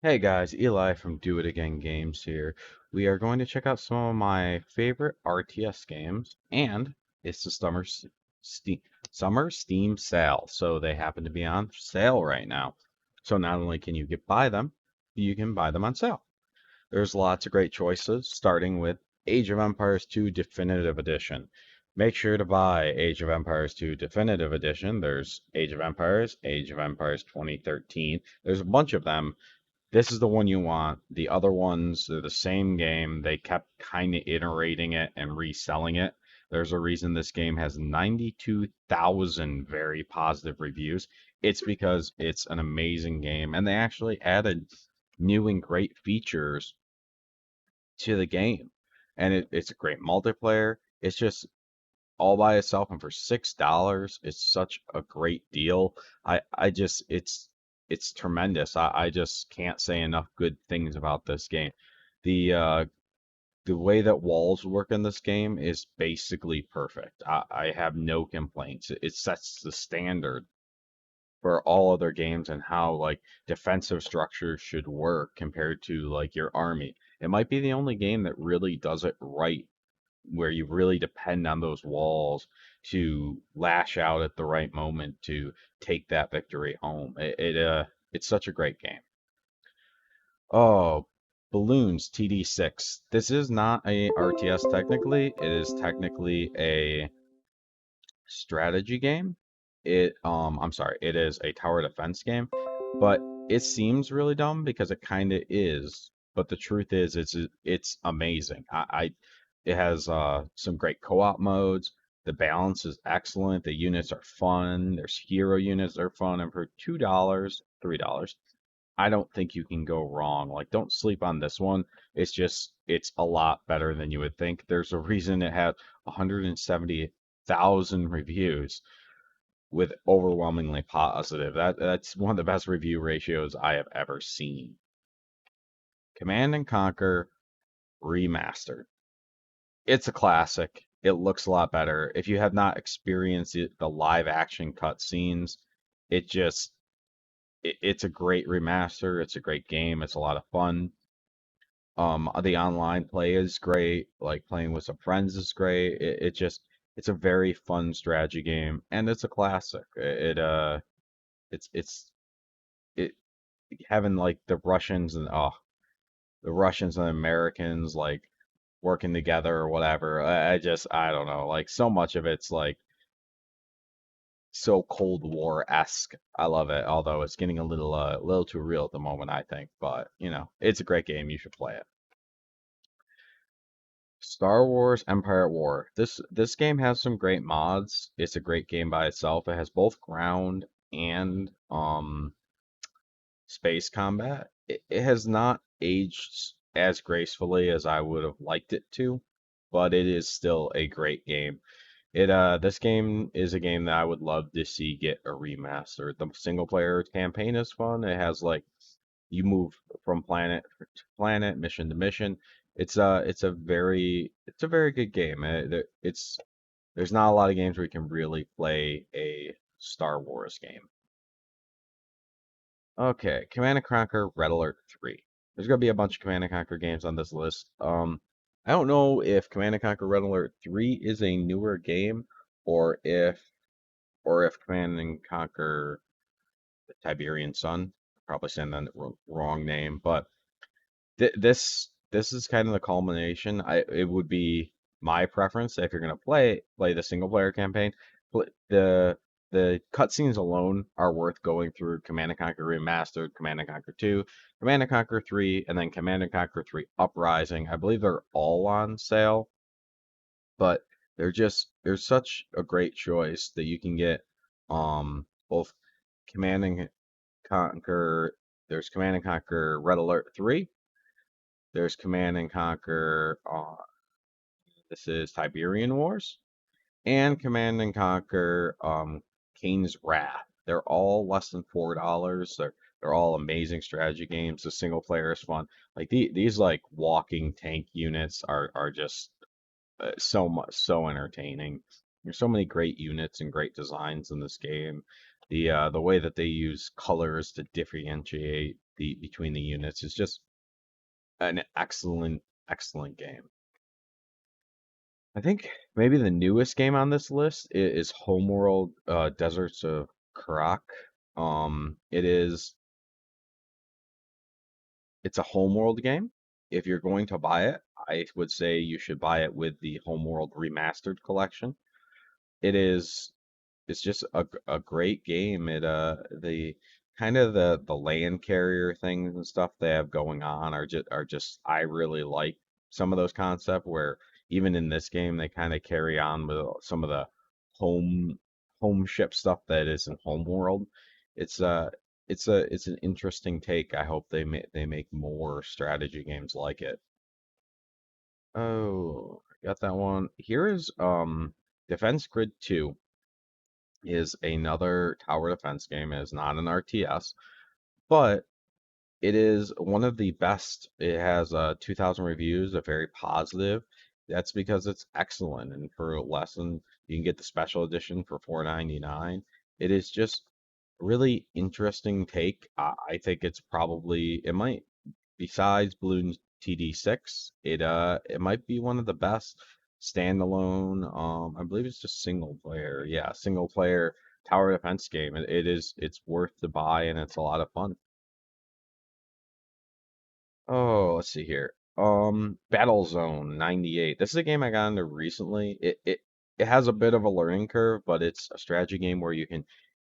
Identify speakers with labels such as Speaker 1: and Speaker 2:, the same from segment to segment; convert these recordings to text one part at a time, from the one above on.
Speaker 1: Hey guys, Eli from Do It Again Games here. We are going to check out some of my favorite RTS games, and it's the Steam, summer Steam sale, so they happen to be on sale right now. So not only can you buy them, you can buy them on sale. There's lots of great choices, starting with Age of Empires 2 Definitive Edition. Make sure to buy Age of Empires 2 Definitive Edition. There's Age of Empires 2013. There's a bunch of them. This is the one you want. The other ones, they're the same game. They kept kind of iterating it and reselling it. There's a reason this game has 92,000 very positive reviews. It's because it's an amazing game, and they actually added new and great features to the game. And it's a great multiplayer. It's just all by itself, and for $6, it's such a great deal. I just it's tremendous. I just can't say enough good things about this game. The uh the way that walls work in this game is basically perfect. I have no complaints. It sets the standard for all other games and how like defensive structures should work compared to like your army. It might be the only game that really does it right, where you really depend on those walls to lash out at the right moment to take that victory home. It's such a great game. Oh, Balloons TD6. This is not a RTS technically. It is technically a strategy game. I'm sorry, it is a tower defense game, but it seems really dumb because it kind of is. But the truth is, it's amazing. It has some great co-op modes. The balance is excellent. The units are fun. There's hero units that are fun, and for $2, $3, I don't think you can go wrong. Like, don't sleep on this one. It's a lot better than you would think. There's a reason it had 170,000 reviews with overwhelmingly positive. That's one of the best review ratios I have ever seen. Command and Conquer Remastered. It's a classic. It looks a lot better. If you have not experienced the live action cutscenes, it just it's a great remaster. It's a great game. It's a lot of fun. The online play is great. Like playing with some friends is great. It's a very fun strategy game, and it's a classic. It's it having like the Russians and Americans like working together or whatever. I don't know. Like so much of it's like so Cold War-esque. I love it, although it's getting a little too real at the moment, I think. But it's a great game. You should play it. Star Wars Empire at War. This game has some great mods. It's a great game by itself. It has both ground and space combat. It has not aged as gracefully as I would have liked it to, but it is still a great game. This game is a game that I would love to see get a remaster. The single player campaign is fun. It has like you move from planet to planet, mission to mission. It's a very good game. There's not a lot of games where you can really play a Star Wars game. Okay, Command and Conquer Red Alert 3. There's gonna be a bunch of Command and Conquer games on this list. I don't know if Command and Conquer Red Alert 3 is a newer game, or if Command and Conquer the Tiberian Sun, probably saying the wrong name, but this is kind of the culmination. It would be my preference if you're gonna play the single player campaign. The cutscenes alone are worth going through Command and Conquer Remastered, Command and Conquer 2, Command and Conquer 3, and then Command and Conquer 3 Uprising. I believe they're all on sale, but they're such a great choice that you can get both Command and Conquer. There's Command and Conquer Red Alert 3. There's Command and Conquer. This is Tiberian Wars and Command and Conquer Kane's Wrath. They're all less than $4. They're all amazing strategy games. The single player is fun. Like these like walking tank units are just so entertaining. There's so many great units and great designs in this game. The way that they use colors to differentiate the between the units is just an excellent game. I think maybe the newest game on this list is Homeworld Deserts of Karak. It is it's a Homeworld game. If you're going to buy it, I would say you should buy it with the Homeworld Remastered collection. It is it's just a great game. It the kind of the land carrier things and stuff they have going on are just I really like some of those concepts where even in this game they kind of carry on with some of the home home ship stuff that is in Homeworld. It's it's an interesting take. I hope they make more strategy games like it. Oh, got that one. Here is Defense Grid 2 is another tower defense game. It is not an RTS, but it is one of the best. It has 2,000 reviews, a very positive. That's because it's excellent, and for less than you can get the special edition for 4.99. It is just a really interesting take. I think it's probably it might besides Bloons TD6, it might be one of the best standalone. I believe it's just single player. Yeah, single player tower defense game. It's worth the buy and it's a lot of fun. Oh, let's see here. Battlezone 98. This is a game I got into recently. It has a bit of a learning curve, but it's a strategy game where you can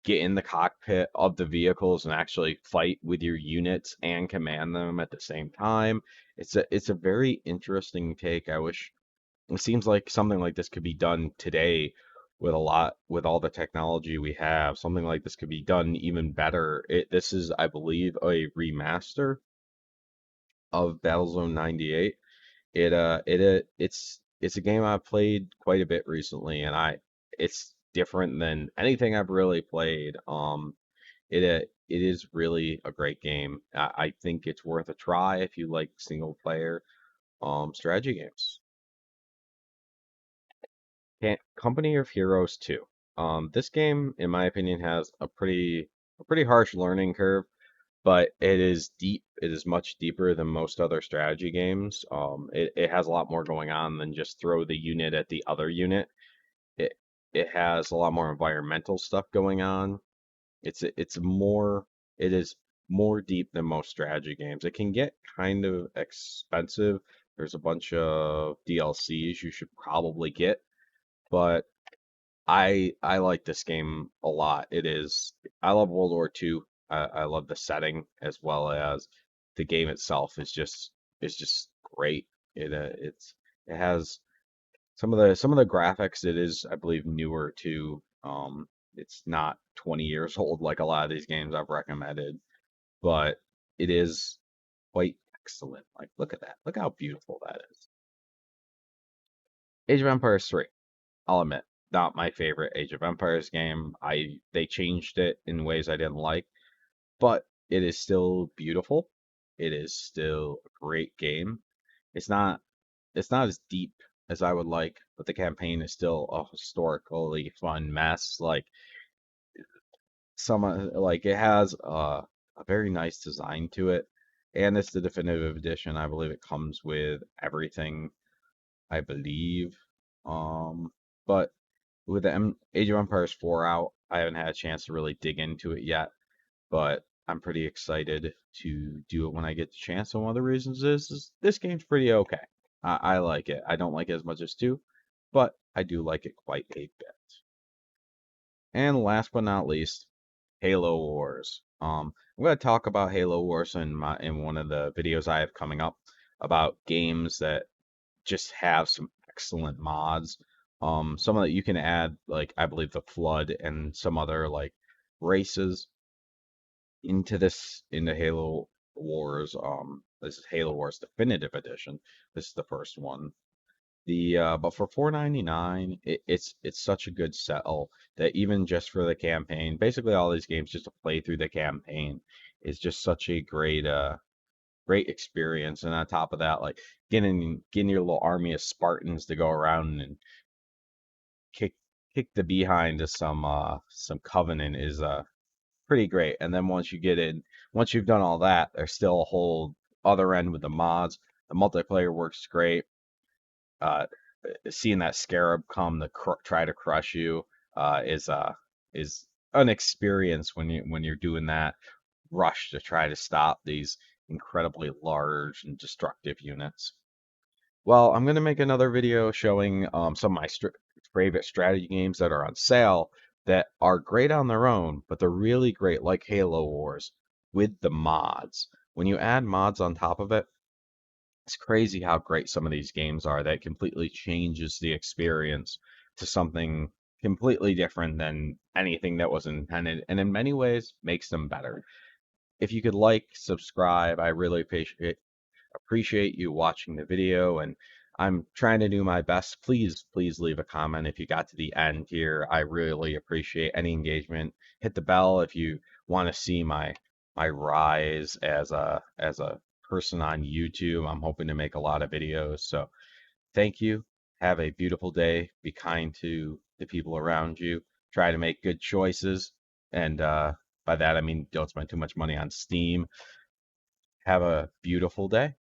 Speaker 1: get in the cockpit of the vehicles and actually fight with your units and command them at the same time. It's a very interesting take. I wish it seems like something like this could be done today with all the technology we have. Something like this could be done even better. This is, I believe, a remaster of Battlezone 98. It's a game I've played quite a bit recently, and I it's different than anything I've really played. It is really a great game. I think it's worth a try if you like single player strategy games. Company of Heroes 2. This game, in my opinion, has a pretty harsh learning curve, but it is deep. It is much deeper than most other strategy games. It has a lot more going on than just throw the unit at the other unit. It it has a lot more environmental stuff going on. It's more it is more deep than most strategy games. It can get kind of expensive. There's a bunch of DLCs you should probably get, but I like this game a lot. I love World War II. I love the setting as well as the game itself is just great. It has some of the graphics. It is, I believe, newer too. It's not 20 years old like a lot of these games I've recommended, but it is quite excellent. Like, look at that. Look how beautiful that is. Age of Empires 3. I'll admit, not my favorite Age of Empires game. They changed it in ways I didn't like, but it is still beautiful. It is still a great game. It's not it's not as deep as I would like, but the campaign is still a historically fun mess. Like it has a very nice design to it, and it's the definitive edition. I believe it comes with everything. I believe, but with the Age of Empires 4 out, I haven't had a chance to really dig into it yet, but I'm pretty excited to do it when I get the chance. And one of the reasons is this game's pretty okay. I like it. I don't like it as much as 2, but I do like it quite a bit. And last but not least, Halo Wars. I'm going to talk about Halo Wars in one of the videos I have coming up about games that just have some excellent mods. Some of that you can add, like I believe the Flood and some other like races into Halo Wars. This is Halo Wars Definitive Edition. This is the first one. The but for 4.99, it's such a good sell that even just for the campaign, basically all these games just to play through the campaign is just such a great experience. And on top of that, like getting your little army of Spartans to go around and kick kick the behind of some Covenant is pretty great. And then once you've done all that, there's still a whole other end with the mods. The multiplayer works great. Uh, Seeing that scarab come to try to crush you is an experience when you're doing that rush to try to stop these incredibly large and destructive units. Well, I'm going to make another video showing some of my favorite strategy games that are on sale that are great on their own, but they're really great, like Halo Wars, with the mods. When you add mods on top of it, it's crazy how great some of these games are. That completely changes the experience to something completely different than anything that was intended, and in many ways makes them better. If you could like, subscribe, I really appreciate you watching the video, and I'm trying to do my best. Please leave a comment if you got to the end here. I really appreciate any engagement. Hit the bell if you want to see my rise as a person on YouTube. I'm hoping to make a lot of videos. So thank you. Have a beautiful day. Be kind to the people around you. Try to make good choices. And by that I mean don't spend too much money on Steam. Have a beautiful day.